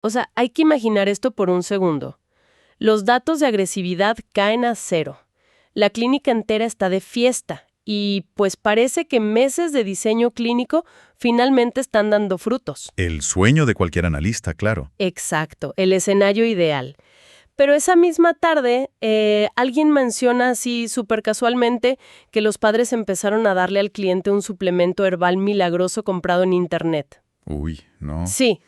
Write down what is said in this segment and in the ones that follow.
O sea, hay que imaginar esto por un segundo. Los datos de agresividad caen a cero. La clínica entera está de fiesta y pues parece que meses de diseño clínico finalmente están dando frutos. El sueño de cualquier analista, claro. Exacto, el escenario ideal. Pero esa misma tarde, alguien menciona así súper casualmente que los padres empezaron a darle al cliente un suplemento herbal milagroso comprado en internet. Uy, no. Sí,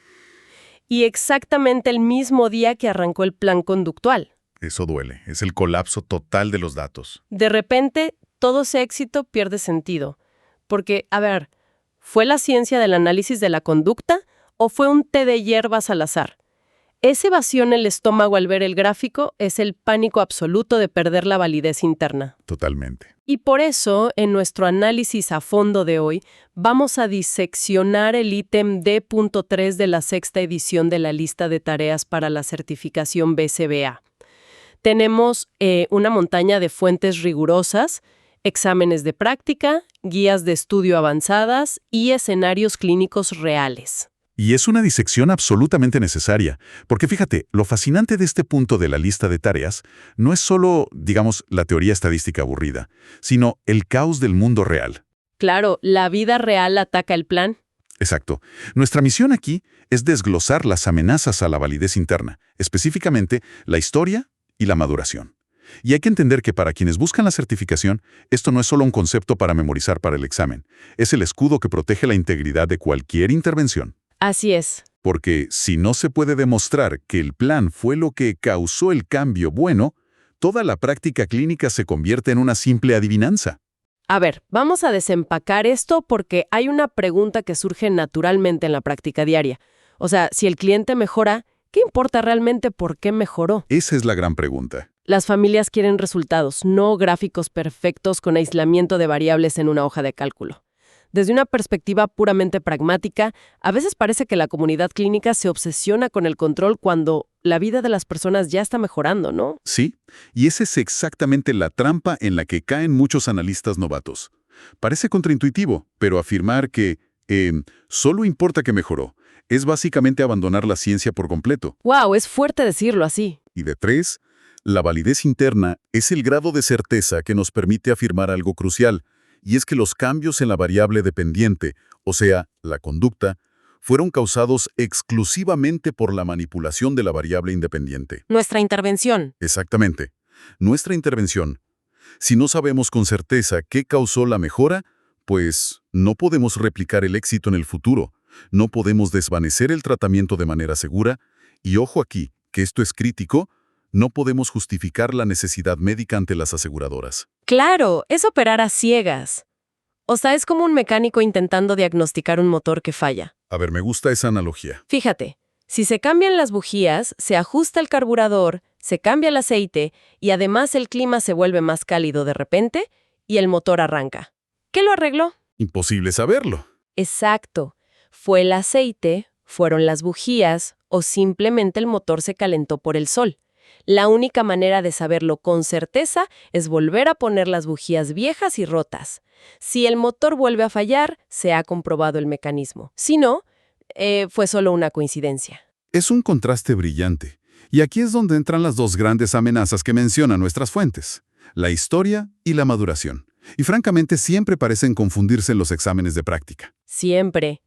y exactamente el mismo día que arrancó el plan conductual. Eso duele. Es el colapso total de los datos. De repente, todo ese éxito pierde sentido. Porque, a ver, ¿fue la ciencia del análisis de la conducta o fue un té de hierbas al azar? Ese vacío en el estómago al ver el gráfico es el pánico absoluto de perder la validez interna. Totalmente. Y por eso, en nuestro análisis a fondo de hoy, vamos a diseccionar el ítem D.3 de la sexta edición de la lista de tareas para la certificación BCBA. Tenemos una montaña de fuentes rigurosas, exámenes de práctica, guías de estudio avanzadas y escenarios clínicos reales. Y es una disección absolutamente necesaria, porque fíjate, lo fascinante de este punto de la lista de tareas no es solo, digamos, la teoría estadística aburrida, sino el caos del mundo real. Claro, la vida real ataca el plan. Exacto. Nuestra misión aquí es desglosar las amenazas a la validez interna, específicamente la historia y la maduración. Y hay que entender que para quienes buscan la certificación, esto no es solo un concepto para memorizar para el examen, es el escudo que protege la integridad de cualquier intervención. Así es. Porque si no se puede demostrar que el plan fue lo que causó el cambio bueno, toda la práctica clínica se convierte en una simple adivinanza. A ver, vamos a desempacar esto porque hay una pregunta que surge naturalmente en la práctica diaria. O sea, si el cliente mejora, ¿qué importa realmente por qué mejoró? Esa es la gran pregunta. Las familias quieren resultados, no gráficos perfectos con aislamiento de variables en una hoja de cálculo. Desde una perspectiva puramente pragmática, a veces parece que la comunidad clínica se obsesiona con el control cuando la vida de las personas ya está mejorando, ¿no? Sí, y esa es exactamente la trampa en la que caen muchos analistas novatos. Parece contraintuitivo, pero afirmar que solo importa que mejoró es básicamente abandonar la ciencia por completo. ¡Wow! Es fuerte decirlo así. Y de tres, la validez interna es el grado de certeza que nos permite afirmar algo crucial, y es que los cambios en la variable dependiente, o sea, la conducta, fueron causados exclusivamente por la manipulación de la variable independiente. Nuestra intervención. Exactamente. Nuestra intervención. Si no sabemos con certeza qué causó la mejora, pues no podemos replicar el éxito en el futuro, no podemos desvanecer el tratamiento de manera segura, y ojo aquí, que esto es crítico, no podemos justificar la necesidad médica ante las aseguradoras. Claro, es operar a ciegas. O sea, es como un mecánico intentando diagnosticar un motor que falla. A ver, me gusta esa analogía. Fíjate, si se cambian las bujías, se ajusta el carburador, se cambia el aceite y además el clima se vuelve más cálido de repente y el motor arranca. ¿Qué lo arregló? Imposible saberlo. Exacto. ¿Fue el aceite, fueron las bujías o simplemente el motor se calentó por el sol? La única manera de saberlo con certeza es volver a poner las bujías viejas y rotas. Si el motor vuelve a fallar, se ha comprobado el mecanismo. Si no, fue solo una coincidencia. Es un contraste brillante. Y aquí es donde entran las dos grandes amenazas que mencionan nuestras fuentes, la historia y la maduración. Y francamente siempre parecen confundirse en los exámenes de práctica. Siempre.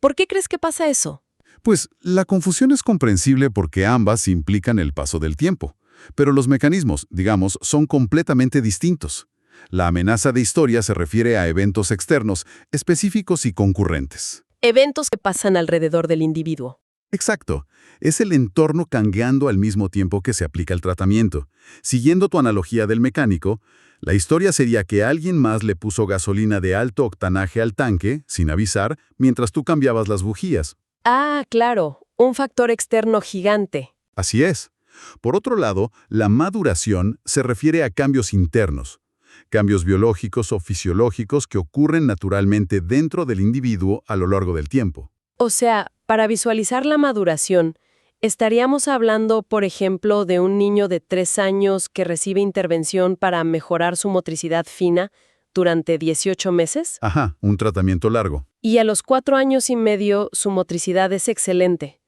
¿Por qué crees que pasa eso? Pues la confusión es comprensible porque ambas implican el paso del tiempo. Pero los mecanismos, digamos, son completamente distintos. La amenaza de historia se refiere a eventos externos, específicos y concurrentes. Eventos que pasan alrededor del individuo. Exacto. Es el entorno cambiando al mismo tiempo que se aplica el tratamiento. Siguiendo tu analogía del mecánico, la historia sería que alguien más le puso gasolina de alto octanaje al tanque, sin avisar, mientras tú cambiabas las bujías. Ah, claro, un factor externo gigante. Así es. Por otro lado, la maduración se refiere a cambios internos, cambios biológicos o fisiológicos que ocurren naturalmente dentro del individuo a lo largo del tiempo. O sea, para visualizar la maduración, ¿estaríamos hablando, por ejemplo, de un niño de 3 años que recibe intervención para mejorar su motricidad fina durante 18 meses? Ajá, un tratamiento largo. Y a los 4 años y medio su motricidad es excelente,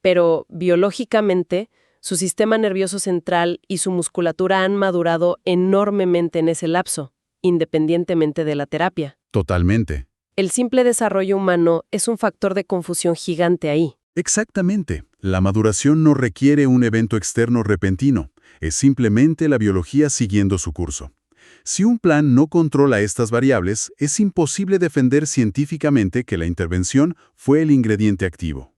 pero biológicamente su sistema nervioso central y su musculatura han madurado enormemente en ese lapso, independientemente de la terapia. Totalmente. El simple desarrollo humano es un factor de confusión gigante ahí. Exactamente. La maduración no requiere un evento externo repentino, es simplemente la biología siguiendo su curso. Si un plan no controla estas variables, es imposible defender científicamente que la intervención fue el ingrediente activo.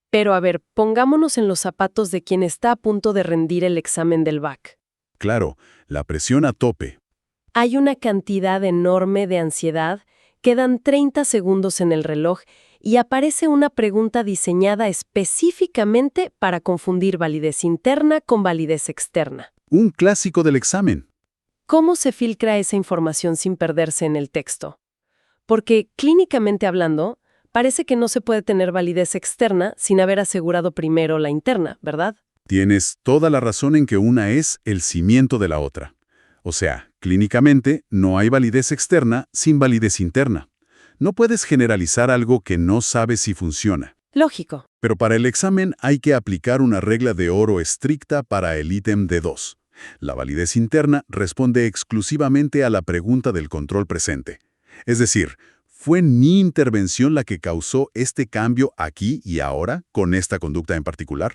Pero a ver, pongámonos en los zapatos de quien está a punto de rendir el examen del BAC. Claro, la presión a tope. Hay una cantidad enorme de ansiedad, quedan 30 segundos en el reloj y aparece una pregunta diseñada específicamente para confundir validez interna con validez externa. Un clásico del examen. ¿Cómo se filtra esa información sin perderse en el texto? Porque, clínicamente hablando, parece que no se puede tener validez externa sin haber asegurado primero la interna, ¿verdad? Tienes toda la razón en que una es el cimiento de la otra. O sea, clínicamente no hay validez externa sin validez interna. No puedes generalizar algo que no sabes si funciona. Lógico. Pero para el examen hay que aplicar una regla de oro estricta para el ítem D2. La validez interna responde exclusivamente a la pregunta del control presente. Es decir, ¿fue mi intervención la que causó este cambio aquí y ahora con esta conducta en particular?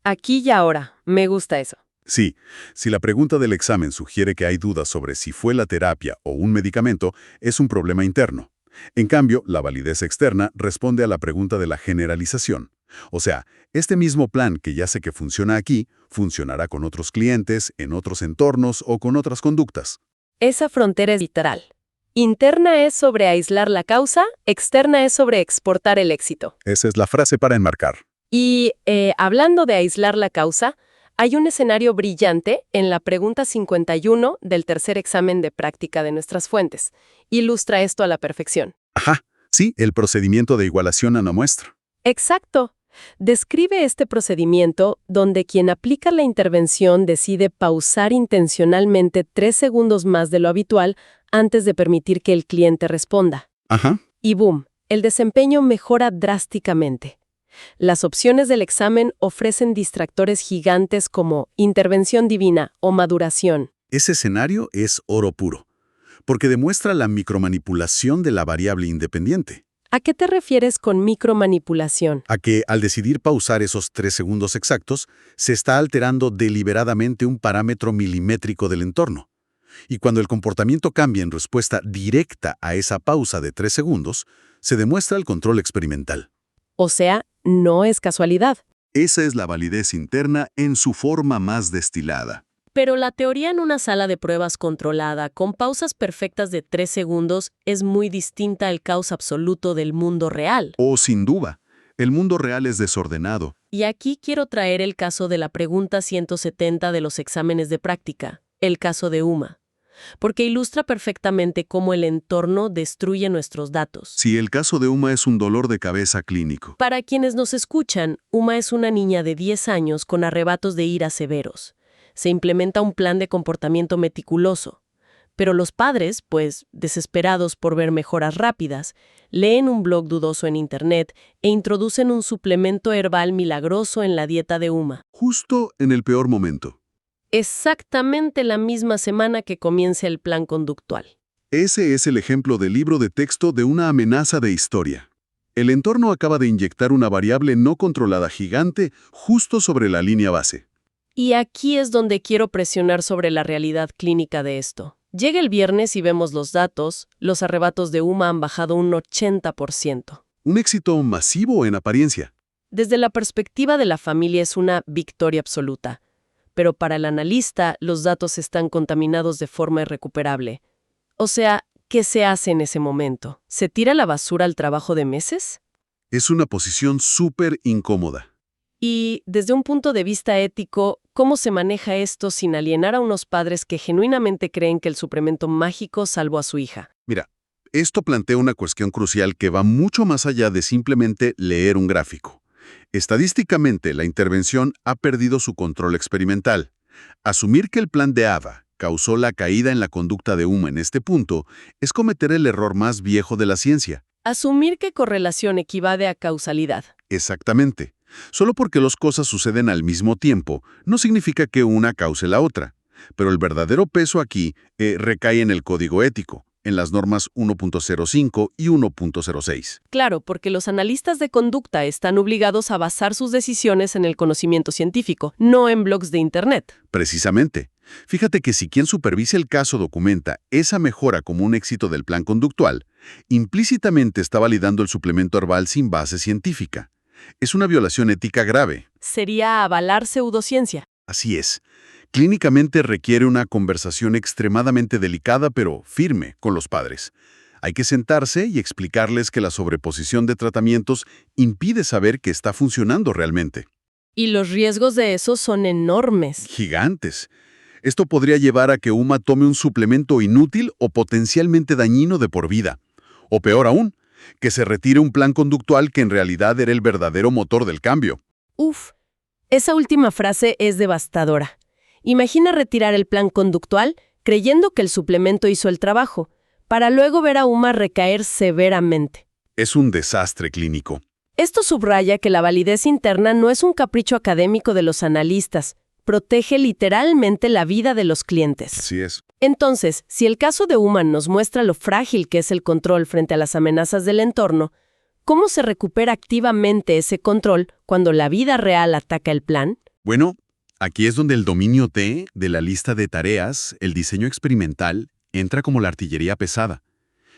Aquí y ahora. Me gusta eso. Sí, si la pregunta del examen sugiere que hay dudas sobre si fue la terapia o un medicamento, es un problema interno. En cambio, la validez externa responde a la pregunta de la generalización. O sea, este mismo plan que ya sé que funciona aquí, funcionará con otros clientes, en otros entornos o con otras conductas. Esa frontera es literal. Interna es sobre aislar la causa, externa es sobre exportar el éxito. Esa es la frase para enmarcar. Y hablando de aislar la causa, hay un escenario brillante en la pregunta 51 del tercer examen de práctica de nuestras fuentes. Ilustra esto a la perfección. Ajá, sí, el procedimiento de igualación a una muestra. Exacto. Describe este procedimiento donde quien aplica la intervención decide pausar intencionalmente 3 segundos más de lo habitual antes de permitir que el cliente responda. Ajá. Y boom, el desempeño mejora drásticamente. Las opciones del examen ofrecen distractores gigantes como intervención divina o maduración. Ese escenario es oro puro, porque demuestra la micromanipulación de la variable independiente. ¿A qué te refieres con micromanipulación? A que, al decidir pausar esos 3 segundos exactos, se está alterando deliberadamente un parámetro milimétrico del entorno. Y cuando el comportamiento cambia en respuesta directa a esa pausa de 3 segundos, se demuestra el control experimental. O sea, no es casualidad. Esa es la validez interna en su forma más destilada. Pero la teoría en una sala de pruebas controlada, con pausas perfectas de 3 segundos, es muy distinta al caos absoluto del mundo real. O sin duda, el mundo real es desordenado. Y aquí quiero traer el caso de la pregunta 170 de los exámenes de práctica, el caso de UMA, porque ilustra perfectamente cómo el entorno destruye nuestros datos. Si el caso de Uma es un dolor de cabeza clínico. Para quienes nos escuchan, Uma es una niña de 10 años con arrebatos de ira severos. Se implementa un plan de comportamiento meticuloso. Pero los padres, pues, desesperados por ver mejoras rápidas, leen un blog dudoso en Internet e introducen un suplemento herbal milagroso en la dieta de Uma. Justo en el peor momento. Exactamente la misma semana que comienza el plan conductual. Ese es el ejemplo del libro de texto de una amenaza de historia. El entorno acaba de inyectar una variable no controlada gigante justo sobre la línea base. Y aquí es donde quiero presionar sobre la realidad clínica de esto. Llega el viernes y vemos los datos, los arrebatos de Uma han bajado un 80%. Un éxito masivo en apariencia. Desde la perspectiva de la familia es una victoria absoluta. Pero para el analista, los datos están contaminados de forma irrecuperable. O sea, ¿qué se hace en ese momento? ¿Se tira a la basura el trabajo de meses? Es una posición súper incómoda. Y, desde un punto de vista ético, ¿cómo se maneja esto sin alienar a unos padres que genuinamente creen que el suplemento mágico salvó a su hija? Mira, esto plantea una cuestión crucial que va mucho más allá de simplemente leer un gráfico. Estadísticamente, la intervención ha perdido su control experimental. Asumir que el plan de Ava causó la caída en la conducta de Uma en este punto es cometer el error más viejo de la ciencia. Asumir que correlación equivale a causalidad. Exactamente. Solo porque las cosas suceden al mismo tiempo, no significa que una cause la otra. Pero el verdadero peso aquí recae en el código ético, en las normas 1.05 y 1.06. Claro, porque los analistas de conducta están obligados a basar sus decisiones en el conocimiento científico, no en blogs de Internet. Precisamente. Fíjate que si quien supervisa el caso documenta esa mejora como un éxito del plan conductual, implícitamente está validando el suplemento herbal sin base científica. Es una violación ética grave. Sería avalar pseudociencia. Así es. Clínicamente requiere una conversación extremadamente delicada pero firme con los padres. Hay que sentarse y explicarles que la sobreposición de tratamientos impide saber que está funcionando realmente. Y los riesgos de eso son enormes. Gigantes. Esto podría llevar a que Uma tome un suplemento inútil o potencialmente dañino de por vida. O peor aún, que se retire un plan conductual que en realidad era el verdadero motor del cambio. Uf, esa última frase es devastadora. Imagina retirar el plan conductual creyendo que el suplemento hizo el trabajo, para luego ver a Uma recaer severamente. Es un desastre clínico. Esto subraya que la validez interna no es un capricho académico de los analistas, protege literalmente la vida de los clientes. Así es. Entonces, si el caso de Uma nos muestra lo frágil que es el control frente a las amenazas del entorno, ¿cómo se recupera activamente ese control cuando la vida real ataca el plan? Bueno, aquí es donde el dominio T de la lista de tareas, el diseño experimental, entra como la artillería pesada.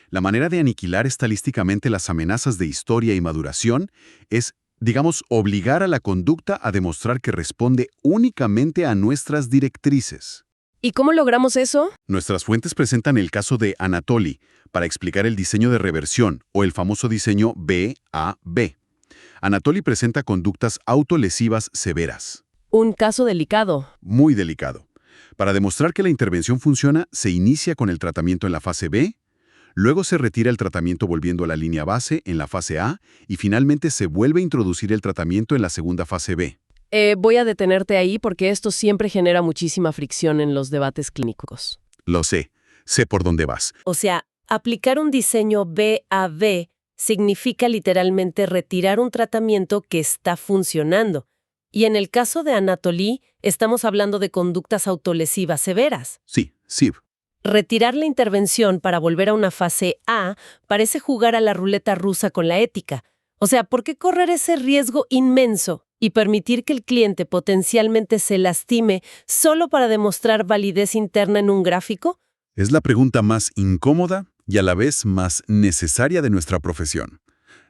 La manera de aniquilar estadísticamente las amenazas de historia y maduración es, digamos, obligar a la conducta a demostrar que responde únicamente a nuestras directrices. ¿Y cómo logramos eso? Nuestras fuentes presentan el caso de Anatoly para explicar el diseño de reversión o el famoso diseño BAB. Anatoly presenta conductas autolesivas severas. Un caso delicado. Muy delicado. Para demostrar que la intervención funciona, se inicia con el tratamiento en la fase B, luego se retira el tratamiento volviendo a la línea base en la fase A y finalmente se vuelve a introducir el tratamiento en la segunda fase B. Voy a detenerte ahí porque esto siempre genera muchísima fricción en los debates clínicos. Lo sé por dónde vas. O sea, aplicar un diseño BAB significa literalmente retirar un tratamiento que está funcionando. Y en el caso de Anatoly, estamos hablando de conductas autolesivas severas. Sí. Retirar la intervención para volver a una fase A parece jugar a la ruleta rusa con la ética. O sea, ¿por qué correr ese riesgo inmenso y permitir que el cliente potencialmente se lastime solo para demostrar validez interna en un gráfico? Es la pregunta más incómoda y a la vez más necesaria de nuestra profesión.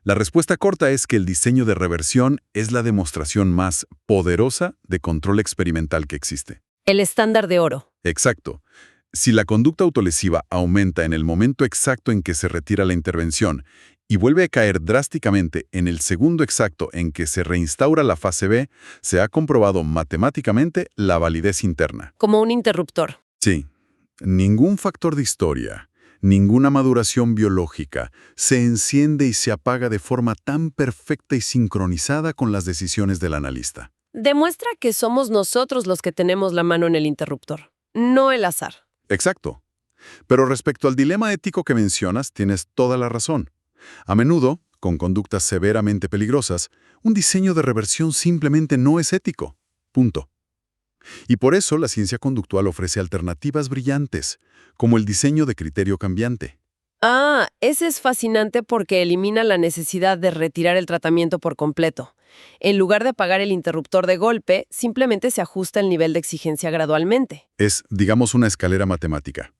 La respuesta corta es que el diseño de reversión es la demostración más poderosa de control experimental que existe. El estándar de oro. Exacto. Si la conducta autolesiva aumenta en el momento exacto en que se retira la intervención y vuelve a caer drásticamente en el segundo exacto en que se reinstaura la fase B, se ha comprobado matemáticamente la validez interna. Como un interruptor. Sí. Ningún factor de historia, ninguna maduración biológica se enciende y se apaga de forma tan perfecta y sincronizada con las decisiones del analista. Demuestra que somos nosotros los que tenemos la mano en el interruptor, no el azar. Exacto. Pero respecto al dilema ético que mencionas, tienes toda la razón. A menudo, con conductas severamente peligrosas, un diseño de reversión simplemente no es ético. Punto. Y por eso la ciencia conductual ofrece alternativas brillantes, como el diseño de criterio cambiante. Ah, ese es fascinante porque elimina la necesidad de retirar el tratamiento por completo. En lugar de apagar el interruptor de golpe, simplemente se ajusta el nivel de exigencia gradualmente. Es, digamos, una escalera matemática.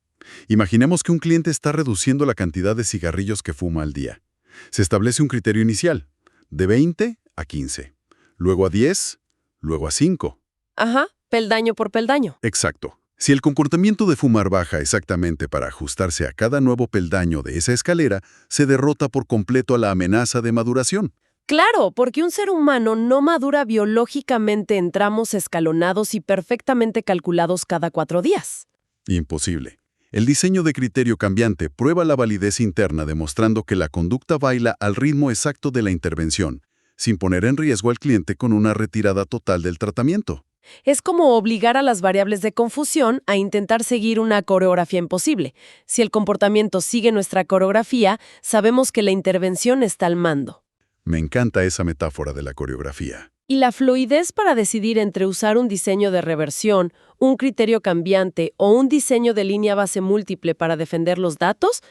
Imaginemos que un cliente está reduciendo la cantidad de cigarrillos que fuma al día. Se establece un criterio inicial, de 20 a 15, luego a 10, luego a 5. Ajá, peldaño por peldaño. Exacto. Si el comportamiento de fumar baja exactamente para ajustarse a cada nuevo peldaño de esa escalera, se derrota por completo a la amenaza de maduración. Claro, porque un ser humano no madura biológicamente en tramos escalonados y perfectamente calculados cada 4 días. Imposible. El diseño de criterio cambiante prueba la validez interna demostrando que la conducta baila al ritmo exacto de la intervención, sin poner en riesgo al cliente con una retirada total del tratamiento. Es como obligar a las variables de confusión a intentar seguir una coreografía imposible. Si el comportamiento sigue nuestra coreografía, sabemos que la intervención está al mando. Me encanta esa metáfora de la coreografía. Y la fluidez para decidir entre usar un diseño de reversión, un criterio cambiante o un diseño de línea base múltiple para defender los datos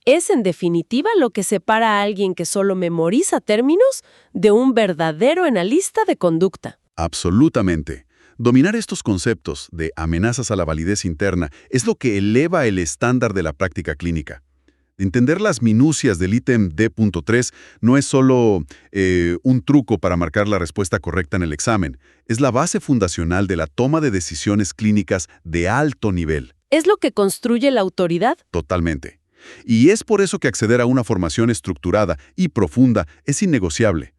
es en definitiva lo que separa a alguien que solo memoriza términos de un verdadero analista de conducta. Absolutamente. Dominar estos conceptos de amenazas a la validez interna es lo que eleva el estándar de la práctica clínica. Entender las minucias del ítem D.3 no es solo un truco para marcar la respuesta correcta en el examen, es la base fundacional de la toma de decisiones clínicas de alto nivel. ¿Es lo que construye la autoridad? Totalmente. Y es por eso que acceder a una formación estructurada y profunda es innegociable.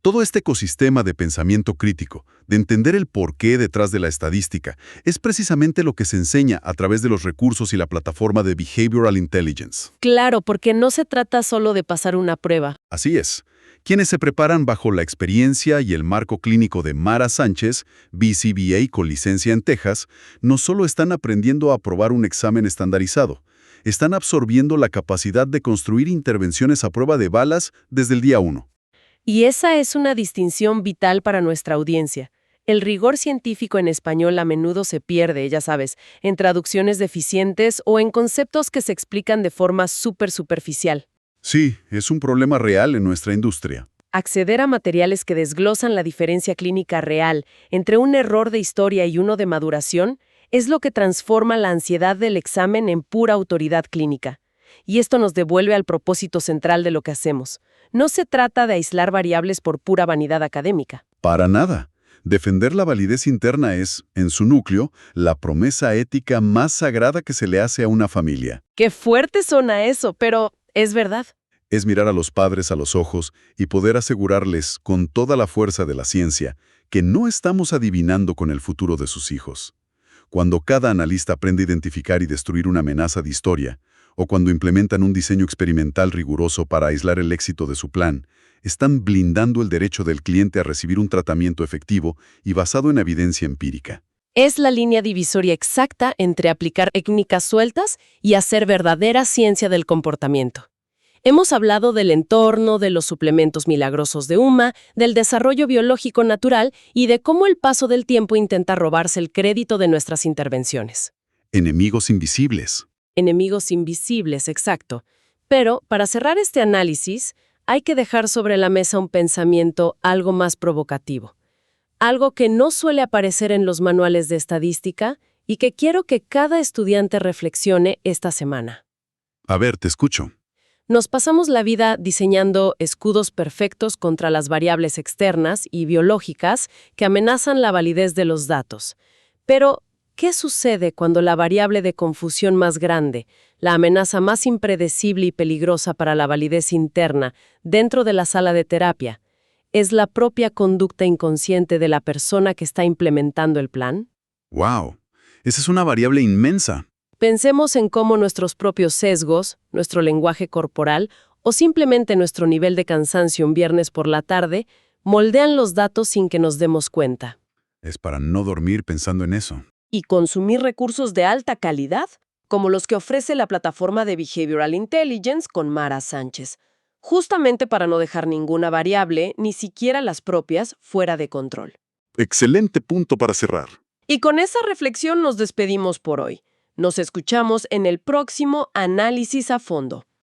Todo este ecosistema de pensamiento crítico, de entender el porqué detrás de la estadística, es precisamente lo que se enseña a través de los recursos y la plataforma de Behavioral Intelligence. Claro, porque no se trata solo de pasar una prueba. Así es. Quienes se preparan bajo la experiencia y el marco clínico de Mara Sánchez, BCBA con licencia en Texas, no solo están aprendiendo a aprobar un examen estandarizado, están absorbiendo la capacidad de construir intervenciones a prueba de balas desde el día 1. Y esa es una distinción vital para nuestra audiencia. El rigor científico en español a menudo se pierde, ya sabes, en traducciones deficientes o en conceptos que se explican de forma súper superficial. Sí, es un problema real en nuestra industria. Acceder a materiales que desglosan la diferencia clínica real entre un error de historia y uno de maduración es lo que transforma la ansiedad del examen en pura autoridad clínica. Y esto nos devuelve al propósito central de lo que hacemos. No se trata de aislar variables por pura vanidad académica. Para nada. Defender la validez interna es, en su núcleo, la promesa ética más sagrada que se le hace a una familia. Qué fuerte suena eso, pero es verdad. Es mirar a los padres a los ojos y poder asegurarles, con toda la fuerza de la ciencia, que no estamos adivinando con el futuro de sus hijos. Cuando cada analista aprende a identificar y destruir una amenaza de historia, o cuando implementan un diseño experimental riguroso para aislar el éxito de su plan, están blindando el derecho del cliente a recibir un tratamiento efectivo y basado en evidencia empírica. Es la línea divisoria exacta entre aplicar técnicas sueltas y hacer verdadera ciencia del comportamiento. Hemos hablado del entorno, de los suplementos milagrosos de UMA, del desarrollo biológico natural y de cómo el paso del tiempo intenta robarse el crédito de nuestras intervenciones. Enemigos invisibles. Enemigos invisibles, exacto. Pero, para cerrar este análisis, hay que dejar sobre la mesa un pensamiento algo más provocativo. Algo que no suele aparecer en los manuales de estadística y que quiero que cada estudiante reflexione esta semana. A ver, te escucho. Nos pasamos la vida diseñando escudos perfectos contra las variables externas y biológicas que amenazan la validez de los datos. Pero, ¿qué sucede cuando la variable de confusión más grande, la amenaza más impredecible y peligrosa para la validez interna dentro de la sala de terapia, es la propia conducta inconsciente de la persona que está implementando el plan? ¡Wow! Esa es una variable inmensa. Pensemos en cómo nuestros propios sesgos, nuestro lenguaje corporal o simplemente nuestro nivel de cansancio un viernes por la tarde moldean los datos sin que nos demos cuenta. Es para no dormir pensando en eso. Y consumir recursos de alta calidad, como los que ofrece la plataforma de Behavioral Intelligence con Mara Sánchez, justamente para no dejar ninguna variable, ni siquiera las propias, fuera de control. Excelente punto para cerrar. Y con esa reflexión nos despedimos por hoy. Nos escuchamos en el próximo Análisis a Fondo.